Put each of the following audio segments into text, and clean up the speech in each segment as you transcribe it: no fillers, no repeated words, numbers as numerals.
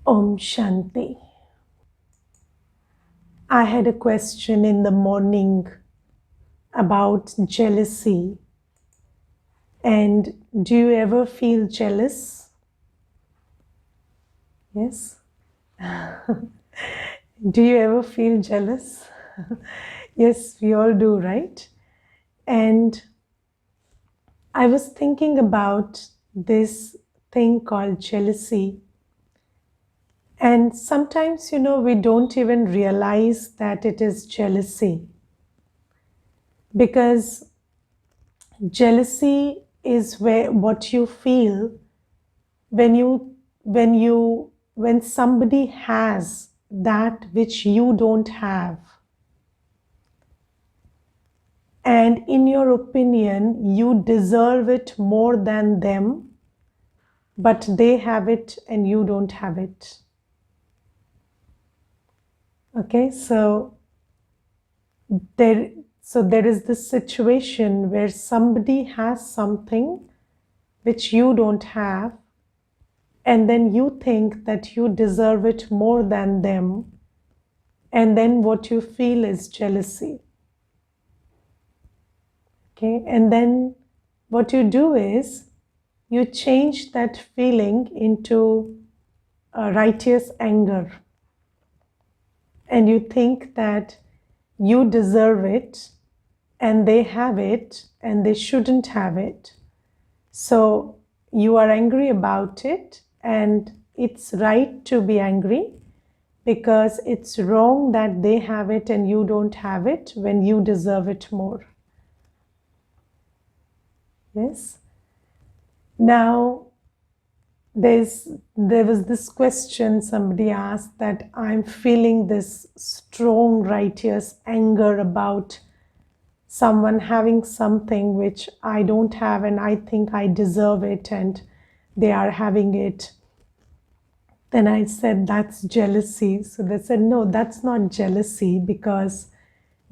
Om Shanti. I had a question in the morning about jealousy. And do you ever feel jealous? Yes. Do you ever feel jealous? Yes, we all do, right? And I was thinking about this thing called jealousy. And sometimes, we don't even realize that it is jealousy because jealousy is where what you feel when when somebody has that which you don't have, and in your opinion you deserve it more than them, but they have it and you don't have it. Okay, there there is this situation where somebody has something which you don't have, and then you think that you deserve it more than them, and then what you feel is jealousy. Okay, and then what you do is you change that feeling into a righteous anger, and you think that you deserve it and they have it and they shouldn't have it. So you are angry about it, and it's right to be angry because it's wrong that they have it and you don't have it when you deserve it more. Yes. Now, there was this question somebody asked, that I'm feeling this strong righteous anger about someone having something which I don't have, and I think I deserve it and they are having it. Then I said, that's jealousy. So they said, no, that's not jealousy, because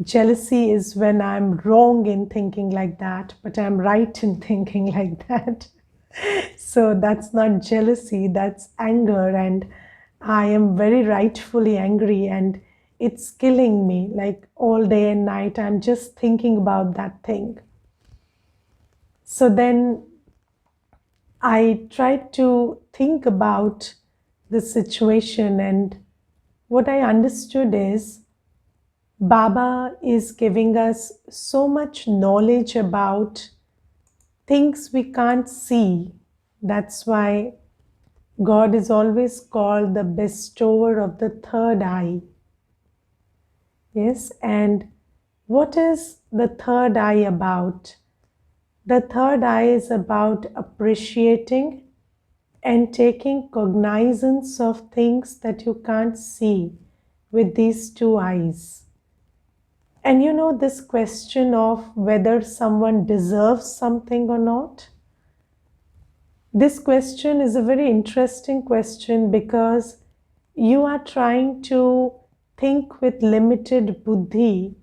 jealousy is when I'm wrong in thinking like that, but I'm right in thinking like that. So that's not jealousy, that's anger. And I am very rightfully angry, and it's killing me. Like all day and night, I'm just thinking about that thing. So then I tried to think about the situation, and what I understood is Baba is giving us so much knowledge about things we can't see. That's why God is always called the bestower of the third eye. Yes, and what is the third eye about? The third eye is about appreciating and taking cognizance of things that you can't see with these two eyes. And this question of whether someone deserves something or not, this question is a very interesting question, because you are trying to think with limited buddhi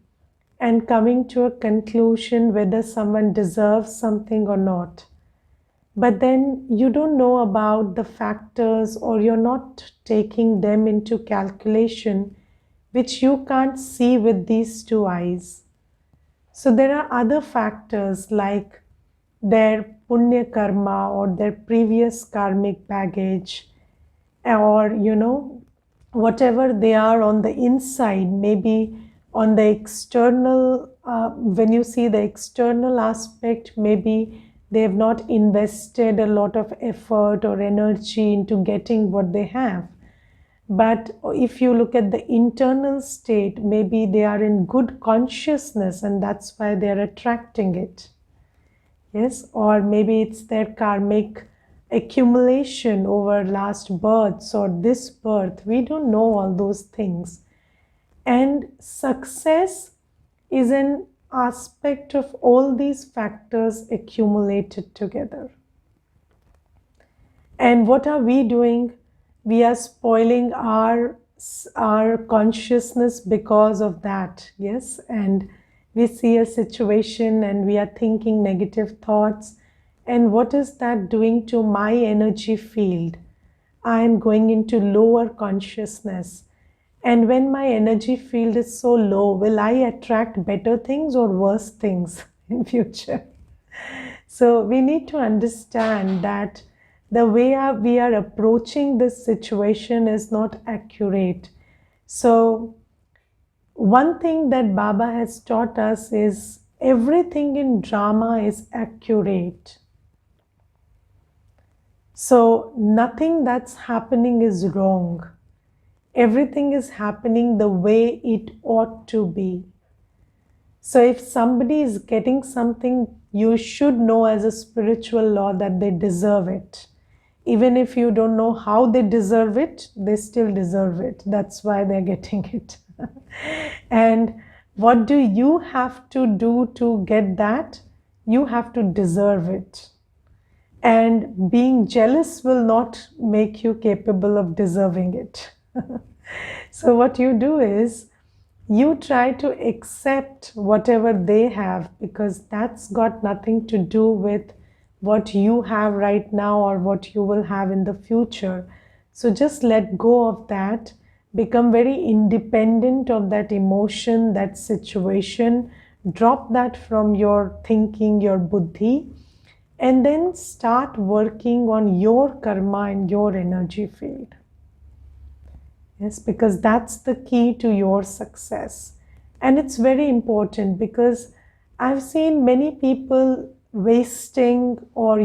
and coming to a conclusion whether someone deserves something or not. But then you don't know about the factors, or you're not taking them into calculation, which you can't see with these two eyes. So there are other factors like their punya karma or their previous karmic baggage, or whatever they are on the inside. Maybe on the external, when you see the external aspect, maybe they have not invested a lot of effort or energy into getting what they have. But if you look at the internal state, maybe they are in good consciousness and that's why they are attracting it. Yes, or maybe it's their karmic accumulation over last births or this birth. We don't know all those things. And success is an aspect of all these factors accumulated together. And what are we doing? We are spoiling our consciousness because of that. Yes, and we see a situation and we are thinking negative thoughts, and what is that doing to my energy field? I am going into lower consciousness. And when my energy field is so low, will I attract better things or worse things in future? So we need to understand that the way we are approaching this situation is not accurate. So one thing that Baba has taught us is everything in drama is accurate. So nothing that's happening is wrong. Everything is happening the way it ought to be. So if somebody is getting something, you should know as a spiritual law that they deserve it. Even if you don't know how they deserve it, they still deserve it. That's why they're getting it. And what do you have to do to get that? You have to deserve it. And being jealous will not make you capable of deserving it. So what you do is you try to accept whatever they have, because that's got nothing to do with what you have right now or what you will have in the future. So just let go of that. Become very independent of that emotion, that situation. Drop that from your thinking, your buddhi, and then start working on your karma and your energy field. Yes, because that's the key to your success. And it's very important because I've seen many people wasting or,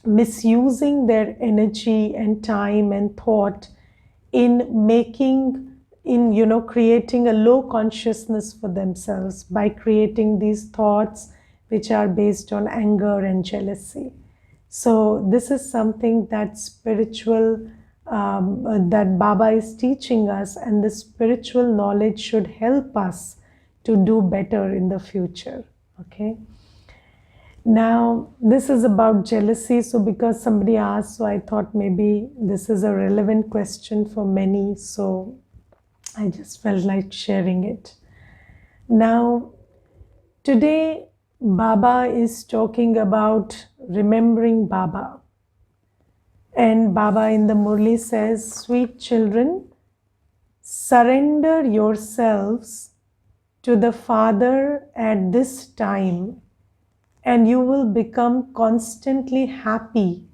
misusing their energy and time and thought in creating a low consciousness for themselves by creating these thoughts which are based on anger and jealousy. So this is something that that Baba is teaching us, and the spiritual knowledge should help us to do better in the future. Okay. Now, this is about jealousy. So because somebody asked, so I thought maybe this is a relevant question for many. So I just felt like sharing it. Now, today, Baba is talking about remembering Baba. And Baba in the Murli says, sweet children, surrender yourselves to the Father at this time, and you will become constantly happy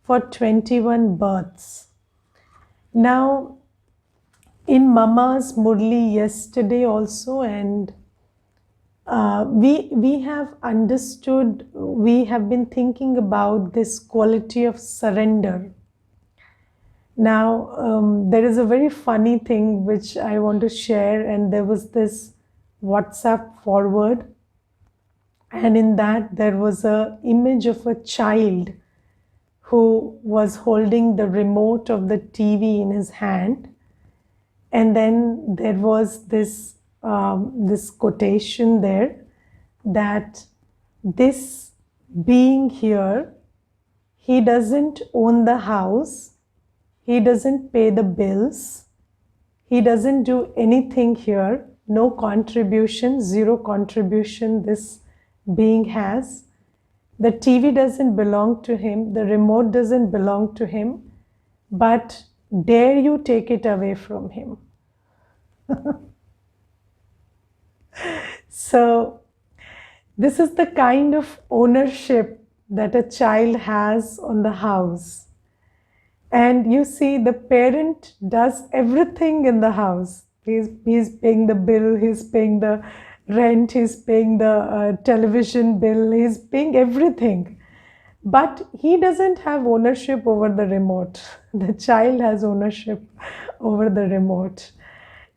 for 21 births. Now, in Mama's Murli yesterday also, and we have understood, we have been thinking about this quality of surrender. Now, there is a very funny thing which I want to share, and there was this WhatsApp forward, and in that there was an image of a child who was holding the remote of the TV in his hand, and then there was this quotation there that this being here, he doesn't own the house, he doesn't pay the bills, he doesn't do anything here, no contribution, zero contribution this being has. The TV doesn't belong to him, the remote doesn't belong to him, but dare you take it away from him. So this is the kind of ownership that a child has on the house. And you see, the parent does everything in the house. He's paying the bill, he's paying the rent, he's paying the television bill, he's paying everything. But he doesn't have ownership over the remote. The child has ownership over the remote.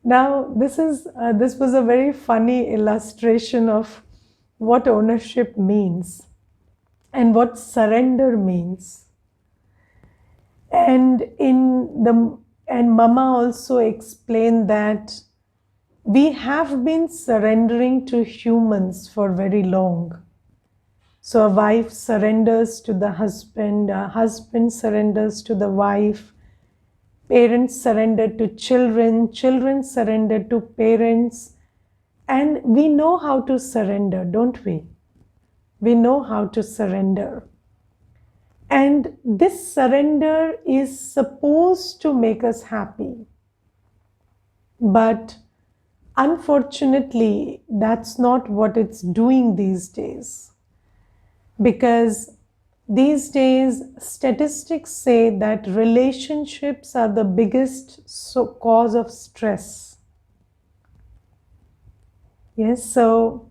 Now, this was a very funny illustration of what ownership means and what surrender means. And Mama also explained that we have been surrendering to humans for very long. So a wife surrenders to the husband, a husband surrenders to the wife, parents surrender to children, children surrender to parents, and we know how to surrender, don't we? We know how to surrender. And this surrender is supposed to make us happy. But unfortunately, that's not what it's doing these days. Because these days, statistics say that relationships are the biggest cause of stress. Yes, so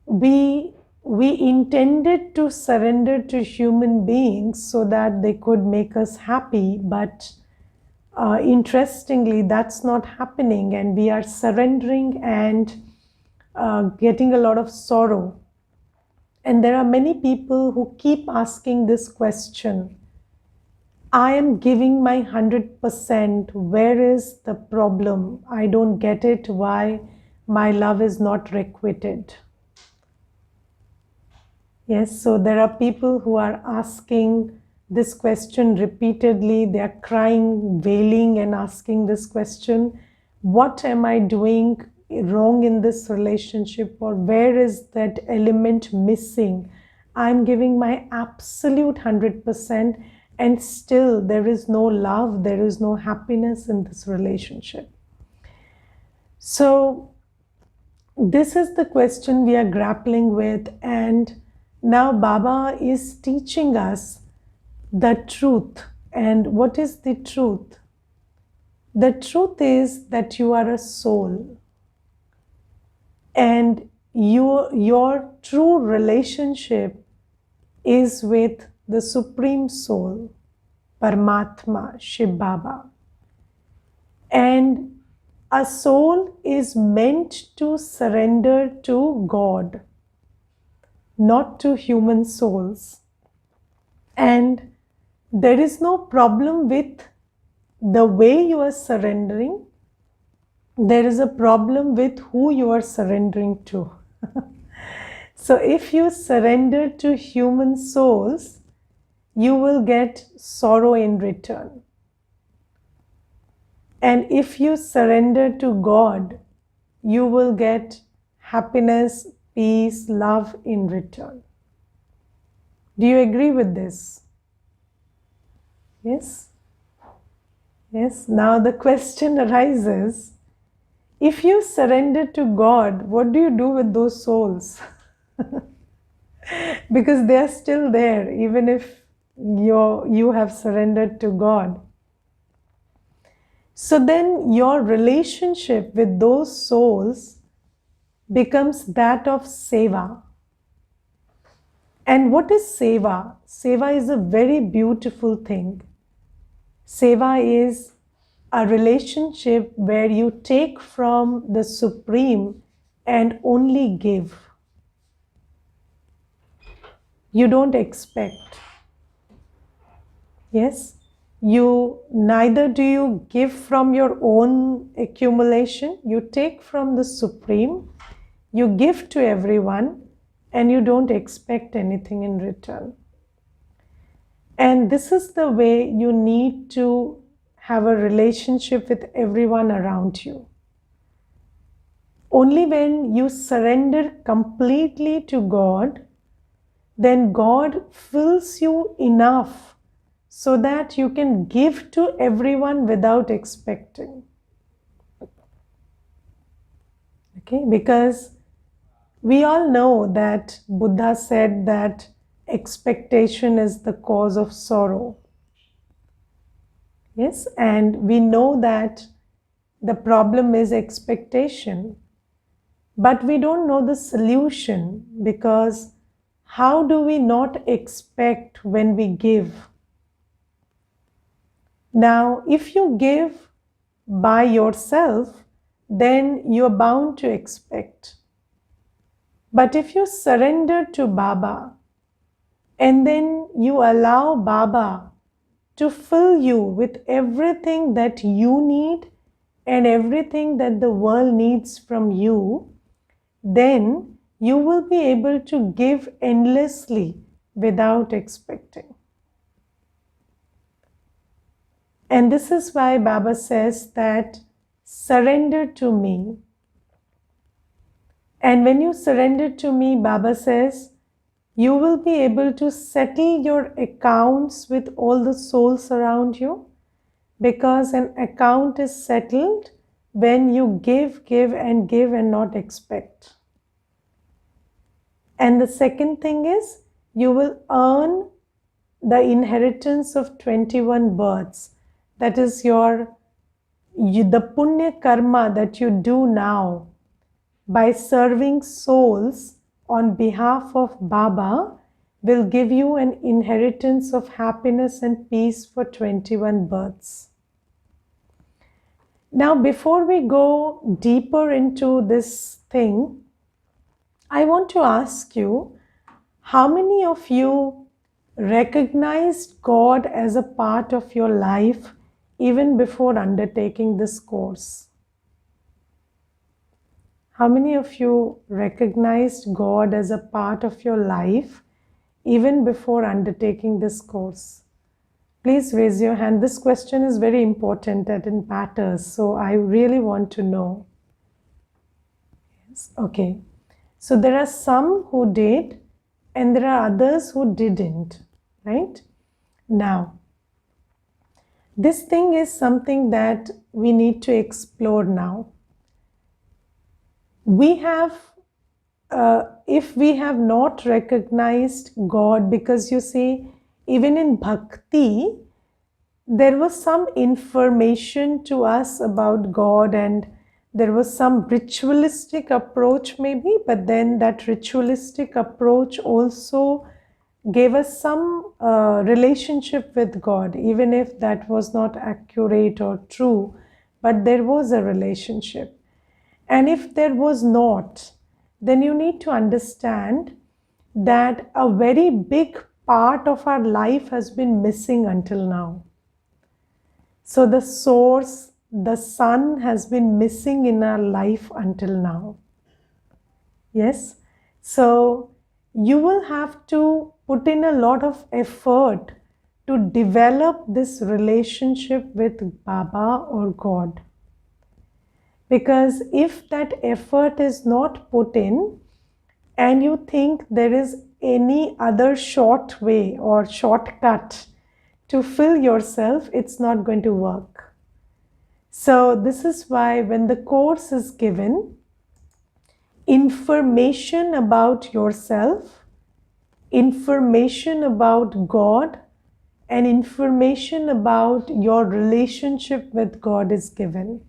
we intended to surrender to human beings so that they could make us happy, but interestingly, that's not happening, and we are surrendering and getting a lot of sorrow. And there are many people who keep asking this question: I am giving my 100%. Where is the problem? I don't get it. Why my love is not requited? Yes, so there are people who are asking this question repeatedly. They are crying, wailing, and asking this question: what am I doing wrong in this relationship? Or where is that element missing? I'm giving my absolute 100%, and still there is no love, there is no happiness in this relationship. So, this is the question we are grappling with, and now Baba is teaching us the truth. And what is the truth? The truth is that you are a soul, and your true relationship is with the Supreme Soul, Paramatma, Shiv Baba. And a soul is meant to surrender to God, not to human souls. And there is no problem with the way you are surrendering. There is a problem with who you are surrendering to. So if you surrender to human souls, you will get sorrow in return. And if you surrender to God, you will get happiness, peace, love in return. Do you agree with this? Yes? Yes. Now the question arises, if you surrender to God, what do you do with those souls? Because they are still there, even if you have surrendered to God. So then your relationship with those souls becomes that of seva. And what is seva? Seva is a very beautiful thing. Seva is a relationship where you take from the Supreme and only give. You don't expect. Yes? Neither do you give from your own accumulation. You take from the Supreme, you give to everyone, and you don't expect anything in return. And this is the way you need to have a relationship with everyone around you. Only when you surrender completely to God, then God fills you enough so that you can give to everyone without expecting. Okay, because we all know that Buddha said that expectation is the cause of sorrow. Yes, and we know that the problem is expectation, but we don't know the solution, because how do we not expect when we give? Now, if you give by yourself, then you're bound to expect. But if you surrender to Baba, and then you allow Baba to fill you with everything that you need and everything that the world needs from you, then you will be able to give endlessly without expecting. And this is why Baba says that surrender to me. And when you surrender to me, Baba says, You will be able to settle your accounts with all the souls around you, because an account is settled when you give and not expect. And the second thing is, you will earn the inheritance of 21 births. That is the punya karma that you do now by serving souls on behalf of Baba will give you an inheritance of happiness and peace for 21 births. Now, before we go deeper into this thing, I want to ask you, how many of you recognized God as a part of your life even before undertaking this course? How many of you recognized God as a part of your life even before undertaking this course? Please raise your hand. This question is very important and it matters, so I really want to know. Yes. Okay. So there are some who did and there are others who didn't, right? Now, this thing is something that we need to explore now. We have, if we have not recognized God, because you see, even in bhakti, there was some information to us about God and there was some ritualistic approach maybe, but then that ritualistic approach also gave us some relationship with God, even if that was not accurate or true, but there was a relationship. And if there was not, then you need to understand that a very big part of our life has been missing until now. So the source, the sun has been missing in our life until now. Yes? So you will have to put in a lot of effort to develop this relationship with Baba or God. Because if that effort is not put in and you think there is any other short way or shortcut to fill yourself, it's not going to work. So this is why when the course is given, information about yourself, information about God, and information about your relationship with God is given.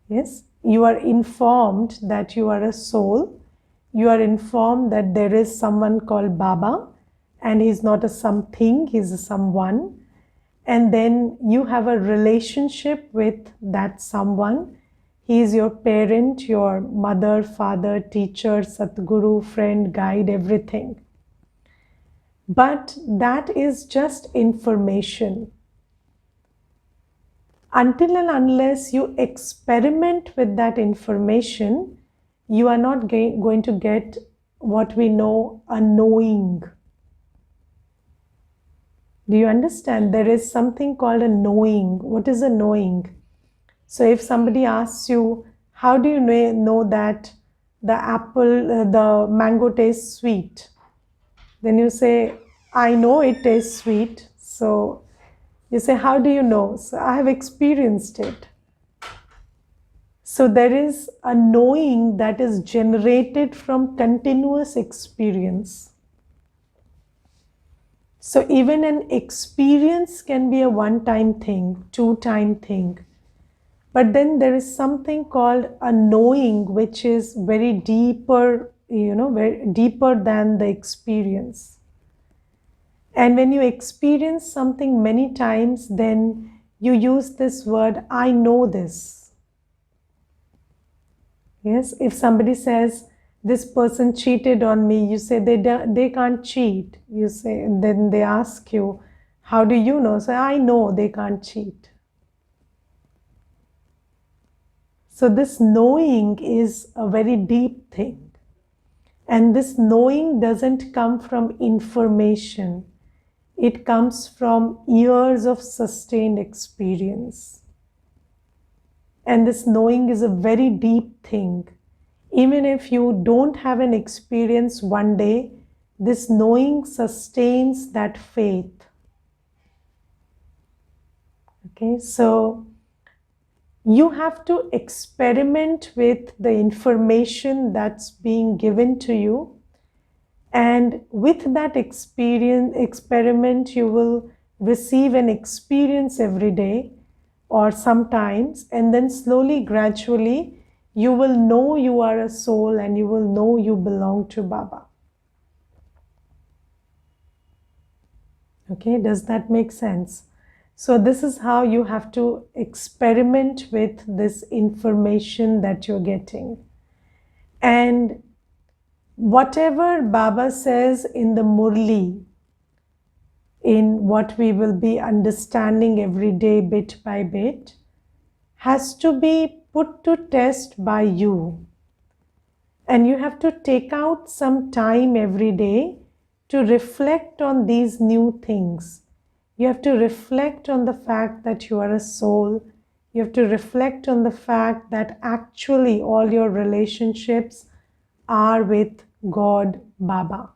Yes, you are informed that you are a soul. You are informed that there is someone called Baba and he's not a something, he's a someone. And then you have a relationship with that someone. He is your parent, your mother, father, teacher, Satguru, friend, guide, everything. But that is just information. Until and unless you experiment with that information, you are not going to get what we know a knowing. Do you understand? There is something called a knowing. What is a knowing? So if somebody asks you, how do you know that the mango tastes sweet? Then you say, I know it tastes sweet. So you say, how do you know? So I have experienced it. So there is a knowing that is generated from continuous experience. So even an experience can be a one-time thing, two-time thing. But then there is something called a knowing, which is very deeper, very deeper than the experience. And when you experience something many times, then you use this word, I know this. Yes, if somebody says, this person cheated on me, you say they can't cheat. You say, and then they ask you, how do you know? So I know they can't cheat. So this knowing is a very deep thing. And this knowing doesn't come from information. It comes from years of sustained experience. And this knowing is a very deep thing. Even if you don't have an experience one day, this knowing sustains that faith. Okay, so you have to experiment with the information that's being given to you, and with that experiment you will receive an experience every day or sometimes, and then slowly, gradually, you will know you are a soul and you will know you belong to Baba. Okay, does that make sense? So this is how you have to experiment with this information that you're getting. And whatever Baba says in the Murli, in what we will be understanding every day bit by bit, has to be put to test by you. And you have to take out some time every day to reflect on these new things. You have to reflect on the fact that you are a soul. You have to reflect on the fact that actually all your relationships are with God, Baba.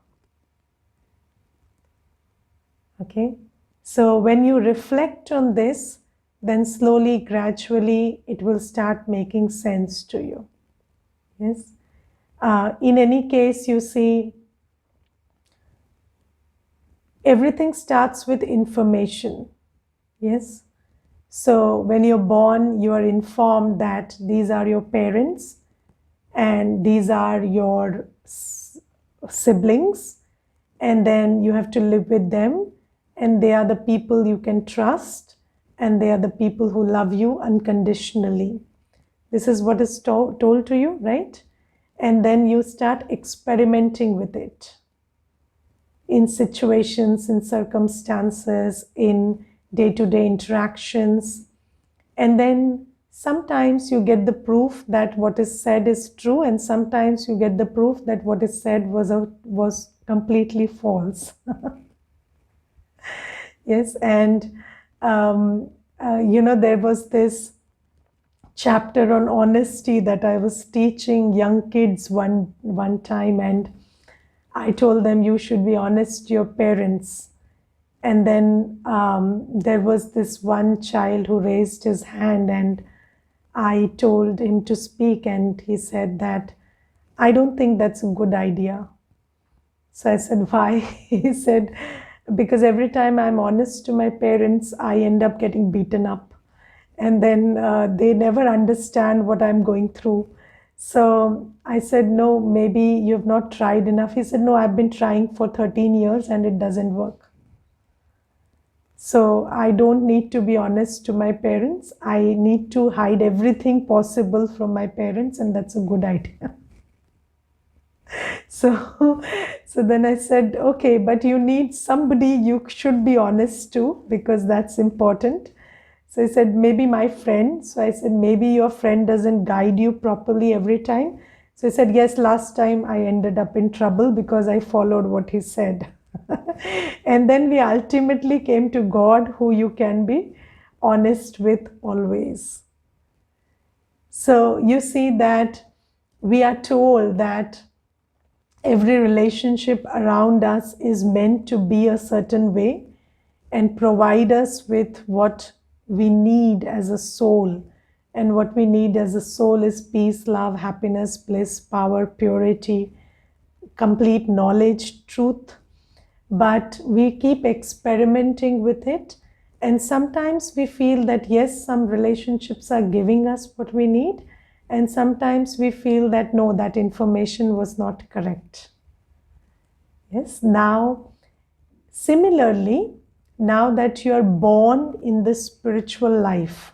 Okay? So when you reflect on this, then slowly, gradually, it will start making sense to you. Yes? In any case, you see, everything starts with information. Yes? So when you're born, you are informed that these are your parents and these are your siblings, and then you have to live with them, and they are the people you can trust, and they are the people who love you unconditionally. This is what is told to you, right? And then you start experimenting with it in situations, in circumstances, in day-to-day interactions. And then sometimes you get the proof that what is said is true, and sometimes you get the proof that what is said was completely false. Yes, and there was this chapter on honesty that I was teaching young kids one time, and I told them you should be honest to your parents. And then there was this one child who raised his hand, and I told him to speak, and he said that, I don't think that's a good idea. So I said, why? He said, because every time I'm honest to my parents, I end up getting beaten up. And then they never understand what I'm going through. So I said, no, maybe you've not tried enough. He said, no, I've been trying for 13 years and it doesn't work. So I don't need to be honest to my parents. I need to hide everything possible from my parents, and that's a good idea. So then I said, okay, but you need somebody you should be honest to, because that's important. So he said, maybe my friend. So I said, maybe your friend doesn't guide you properly every time. So he said, yes, last time I ended up in trouble because I followed what he said. And then we ultimately came to God, who you can be honest with always. So you see that we are told that every relationship around us is meant to be a certain way and provide us with what we need as a soul. And what we need as a soul is peace, love, happiness, bliss, power, purity, complete knowledge, truth. But we keep experimenting with it. And sometimes we feel that, yes, some relationships are giving us what we need. And sometimes we feel that, no, that information was not correct. Yes, now, similarly, now that you are born in this spiritual life,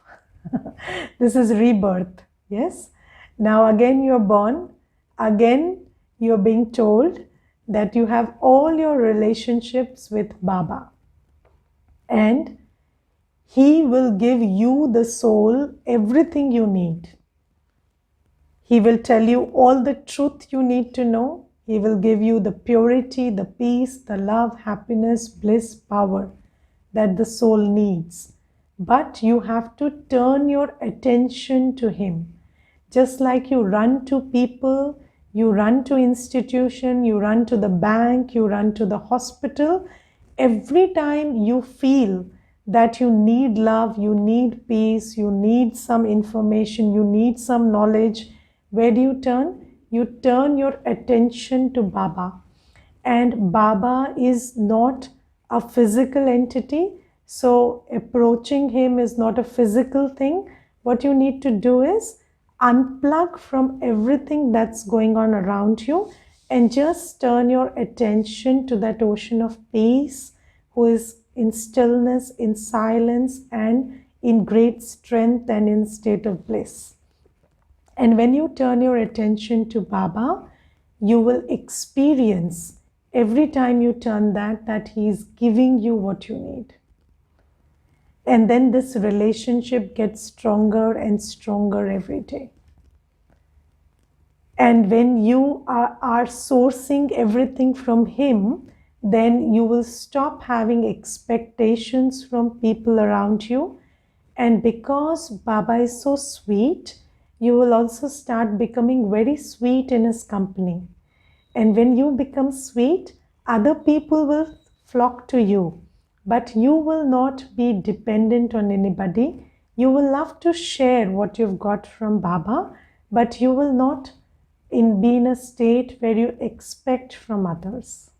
this is rebirth, yes? Now again you are born, again you are being told that you have all your relationships with Baba. And He will give you, the soul, everything you need. He will tell you all the truth you need to know. He will give you the purity, the peace, the love, happiness, bliss, power that the soul needs. But you have to turn your attention to Him. Just like you run to people, you run to institution, you run to the bank, you run to the hospital. Every time you feel that you need love, you need peace, you need some information, you need some knowledge, where do you turn? You turn your attention to Baba. And Baba is not a physical entity, so approaching him is not a physical thing. What you need to do is unplug from everything that's going on around you and just turn your attention to that ocean of peace, who is in stillness, in silence, and in great strength and in state of bliss. And when you turn your attention to Baba, you will experience every time you turn that he is giving you what you need. And then this relationship gets stronger and stronger every day. And when you are sourcing everything from him, then you will stop having expectations from people around you. And because Baba is so sweet, you will also start becoming very sweet in his company. And when you become sweet, other people will flock to you. But you will not be dependent on anybody. You will love to share what you've got from Baba, but you will not be in a state where you expect from others.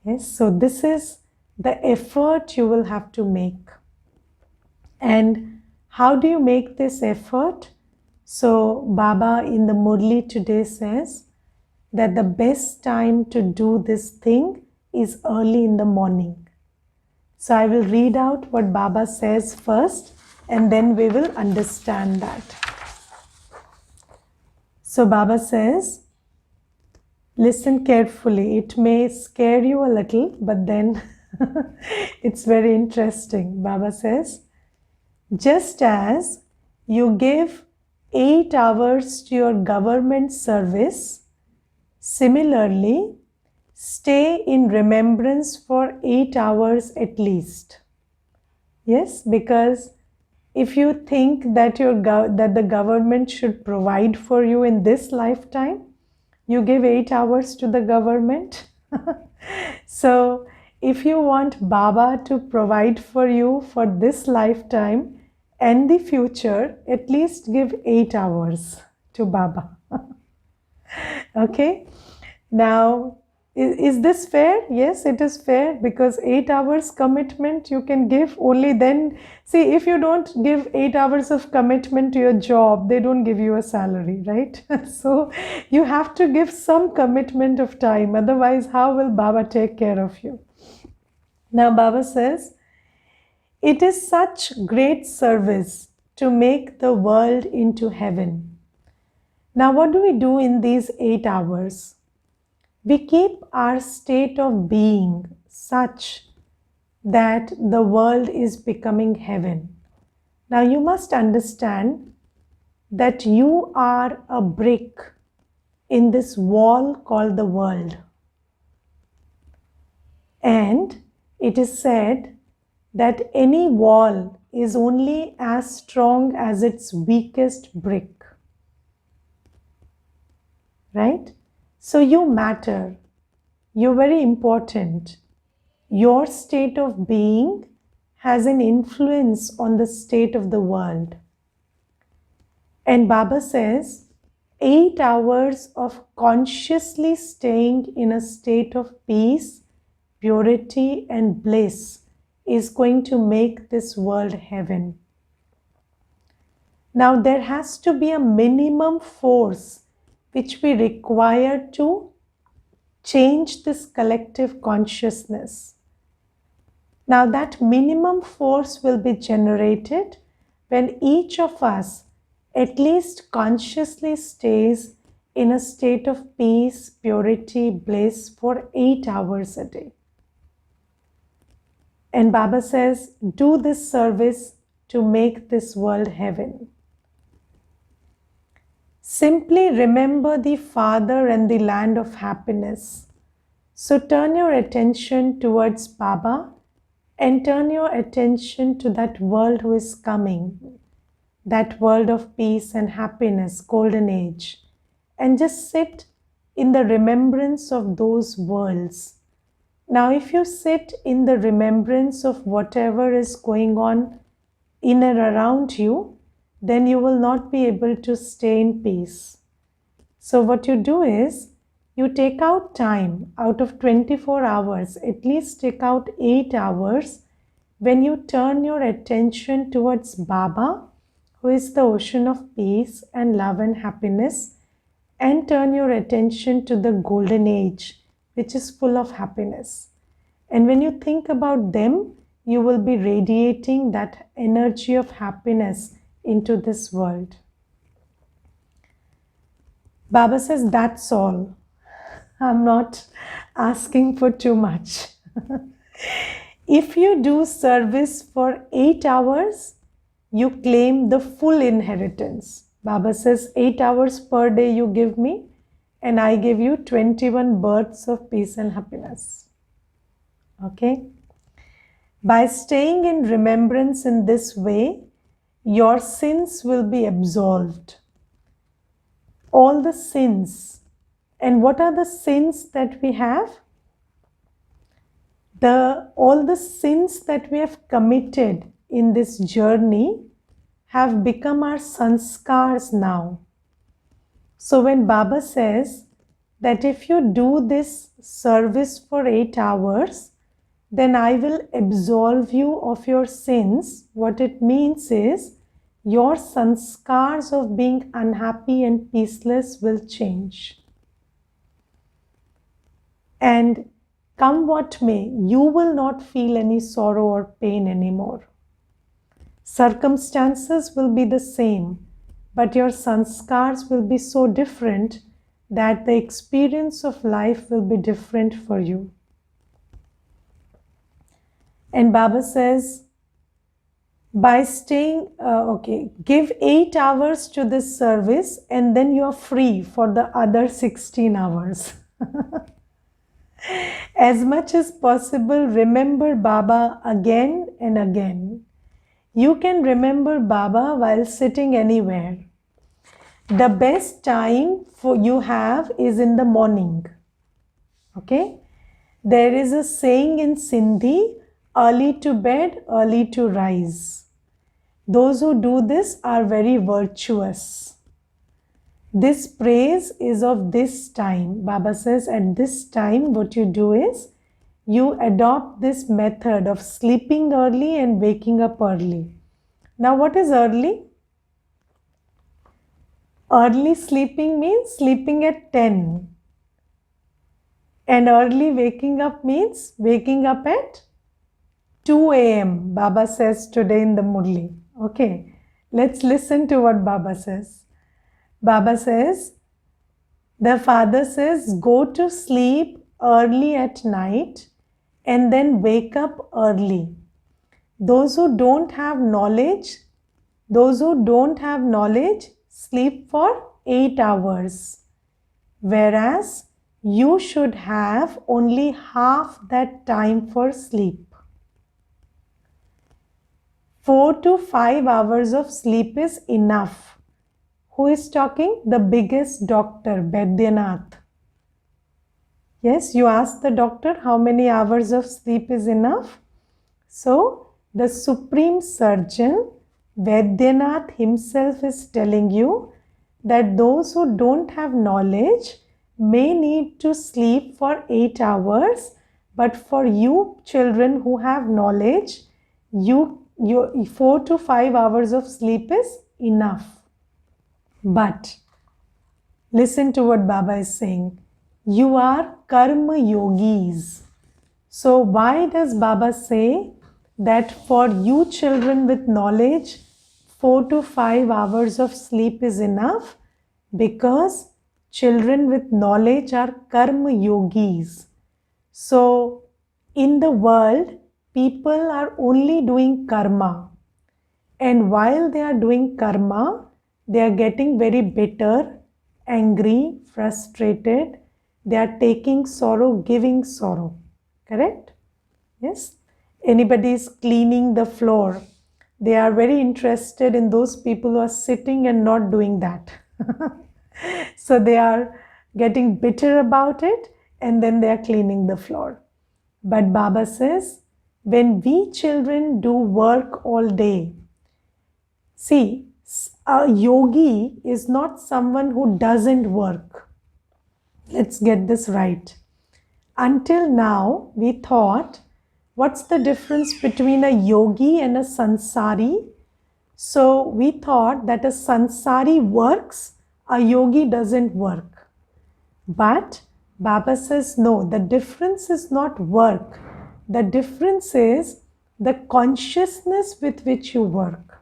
Yes, so this is the effort you will have to make. And how do you make this effort? So Baba in the Murli today says that the best time to do this thing is early in the morning. So I will read out what Baba says first, and then we will understand that. So Baba says, listen carefully. It may scare you a little, but then it's very interesting. Baba says, just as you give 8 hours to your government service, similarly, stay in remembrance for 8 hours at least. Yes, because if you think that that the government should provide for you in this lifetime, you give 8 hours to the government. So if you want Baba to provide for you for this lifetime and the future, at least give 8 hours to Baba. Okay, now is this fair? Yes, it is fair, because 8 hours commitment you can give only then. See, if you don't give 8 hours of commitment to your job, they don't give you a salary, right? So you have to give some commitment of time, otherwise how will Baba take care of you? Now Baba says, it is such great service to make the world into heaven. Now what do we do in these 8 hours? We keep our state of being such that the world is becoming heaven. Now you must understand that you are a brick in this wall called the world. And it is said that any wall is only as strong as its weakest brick. Right? So you matter. You're very important. Your state of being has an influence on the state of the world. And Baba says, 8 hours of consciously staying in a state of peace, purity, and bliss is going to make this world heaven. Now there has to be a minimum force which we require to change this collective consciousness. Now that minimum force will be generated when each of us at least consciously stays in a state of peace, purity, bliss for 8 hours a day. And Baba says, do this service to make this world heaven. Simply remember the Father and the land of happiness. So turn your attention towards Baba and turn your attention to that world who is coming, that world of peace and happiness, golden age. and just sit in the remembrance of those worlds. Now, if you sit in the remembrance of whatever is going on in and around you, then you will not be able to stay in peace. So what you do is, you take out time out of 24 hours, at least take out 8 hours when you turn your attention towards Baba, who is the ocean of peace and love and happiness, and turn your attention to the golden age, which is full of happiness. And when you think about them, you will be radiating that energy of happiness into this world. Baba says, that's all. I'm not asking for too much. If you do service for 8 hours, you claim the full inheritance. Baba says, 8 hours per day you give me, and I give you 21 births of peace and happiness. Okay? By staying in remembrance in this way, your sins will be absolved. All the sins. And what are the sins that we have? All the sins that we have committed in this journey have become our sanskars now. So when Baba says that if you do this service for 8 hours, then I will absolve you of your sins, what it means is your sanskars of being unhappy and peaceless will change. And come what may, you will not feel any sorrow or pain anymore. Circumstances will be the same, but your sanskars will be so different that the experience of life will be different for you. And Baba says, by staying, give 8 hours to this service and then you are free for the other 16 hours. As much as possible, remember Baba again and again. You can remember Baba while sitting anywhere. The best time for you have is in the morning. Okay? There is a saying in Sindhi, early to bed, early to rise. Those who do this are very virtuous. This praise is of this time. Baba says at this time what you do is you adopt this method of sleeping early and waking up early. Now what is early? Early sleeping means sleeping at 10. And early waking up means waking up at 2 a.m. Baba says today in the Murli. Okay, let's listen to what Baba says. Baba says, the father says, go to sleep early at night and then wake up early. Those who don't have knowledge, sleep for 8 hours. Whereas you should have only half that time for sleep. 4 to 5 hours of sleep is enough. Who is talking? The biggest doctor, Baidyanath. Yes, you ask the doctor how many hours of sleep is enough. So, the supreme surgeon, Baidyanath himself is telling you that those who don't have knowledge may need to sleep for 8 hours, but for you children who have knowledge, your 4 to 5 hours of sleep is enough. But listen to what Baba is saying. You are karma yogis. So why does Baba say that for you children with knowledge, 4 to 5 hours of sleep is enough? Because children with knowledge are karma yogis. So in the world, people are only doing karma. And while they are doing karma, they are getting very bitter, angry, frustrated. They are taking sorrow, giving sorrow. Correct? Yes? Anybody is cleaning the floor. They are very interested in those people who are sitting and not doing that. So they are getting bitter about it, and then they are cleaning the floor. But Baba says, when we children do work all day, see, a yogi is not someone who doesn't work. Let's get this right. Until now, we thought, what's the difference between a yogi and a sansari? So we thought that a sansari works, a yogi doesn't work. But Baba says, no, the difference is not work. The difference is the consciousness with which you work.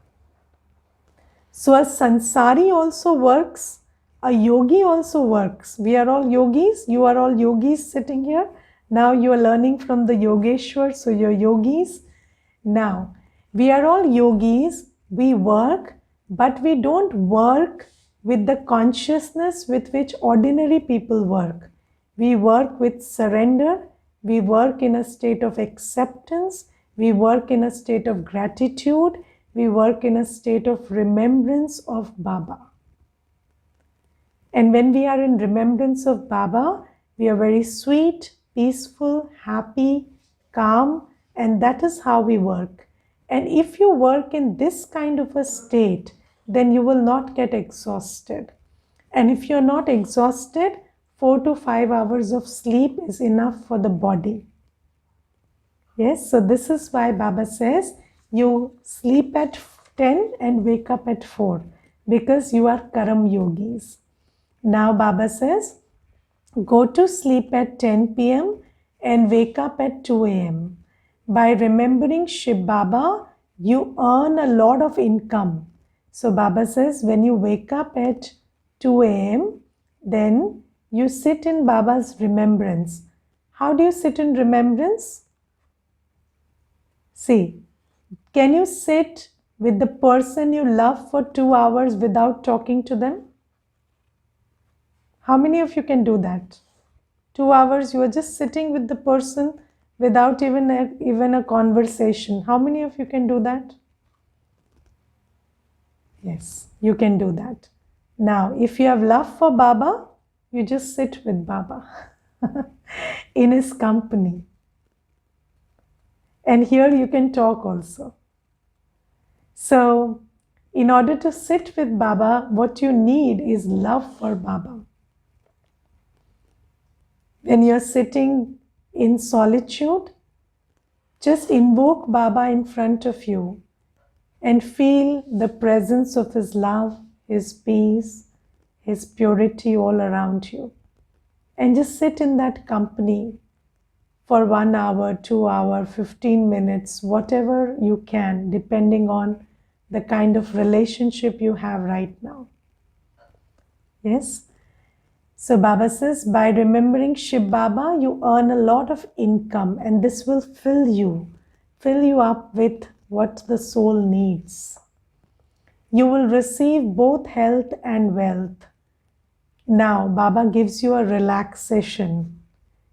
So a sansari also works, a yogi also works. We are all yogis. You are all yogis sitting here. Now you are learning from the Yogeshwar, so you're yogis. Now, we are all yogis. We work, but we don't work with the consciousness with which ordinary people work. We work with surrender. We work in a state of acceptance. We work in a state of gratitude. We work in a state of remembrance of Baba. And when we are in remembrance of Baba, we are very sweet, peaceful, happy, calm, and that is how we work. And if you work in this kind of a state, then you will not get exhausted. And if you're not exhausted, 4 to 5 hours of sleep is enough for the body. Yes, so this is why Baba says you sleep at 10 and wake up at 4, because you are Karam yogis. Now Baba says, go to sleep at 10 p.m. and wake up at 2 a.m. By remembering Shiv Baba, you earn a lot of income. So Baba says, when you wake up at 2 a.m., then you sit in Baba's remembrance. How do you sit in remembrance? See, can you sit with the person you love for 2 hours without talking to them? How many of you can do that? 2 hours you are just sitting with the person without even a conversation. How many of you can do that? Yes, you can do that. Now, if you have love for Baba, you just sit with Baba in his company. And here you can talk also. So, in order to sit with Baba, what you need is love for Baba. When you're sitting in solitude, just invoke Baba in front of you and feel the presence of his love, his peace, his purity all around you. And just sit in that company for 1 hour, 2 hours, 15 minutes, whatever you can, depending on the kind of relationship you have right now. Yes? So Baba says, by remembering Shiv Baba, you earn a lot of income, and this will fill you up with what the soul needs. You will receive both health and wealth. Now, Baba gives you a relaxation.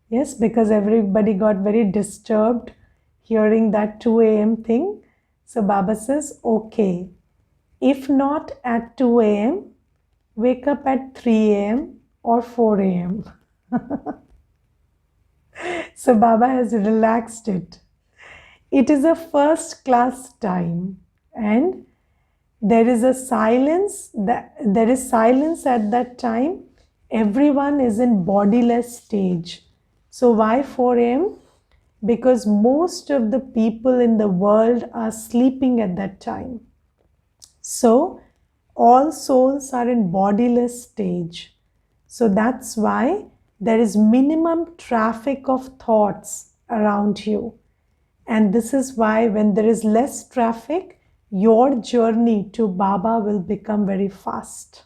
Yes, because everybody got very disturbed hearing that 2 a.m. thing. So Baba says, okay, if not at 2 a.m., wake up at 3 a.m. or 4 a.m. So Baba has relaxed it. It is a first class time, and there is a silence. There is silence at that time. Everyone is in bodiless stage. So why 4 a.m.? Because most of the people in the world are sleeping at that time. So all souls are in bodiless stage. So that's why there is minimum traffic of thoughts around you. And this is why when there is less traffic, your journey to Baba will become very fast.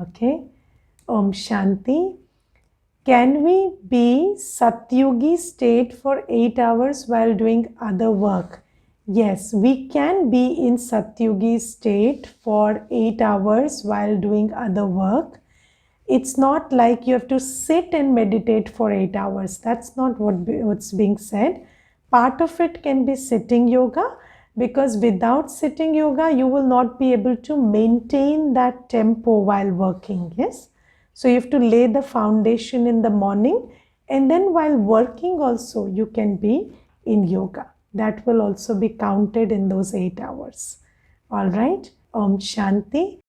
Okay? Om Shanti. Can we be Satyugi state for 8 hours while doing other work? Yes, we can be in Satyugi state for 8 hours while doing other work. It's not like you have to sit and meditate for 8 hours. That's not what's being said. Part of it can be sitting yoga. because without sitting yoga, you will not be able to maintain that tempo while working. Yes. So you have to lay the foundation in the morning, and then while working also, you can be in yoga. That will also be counted in those 8 hours. All right. Om Shanti.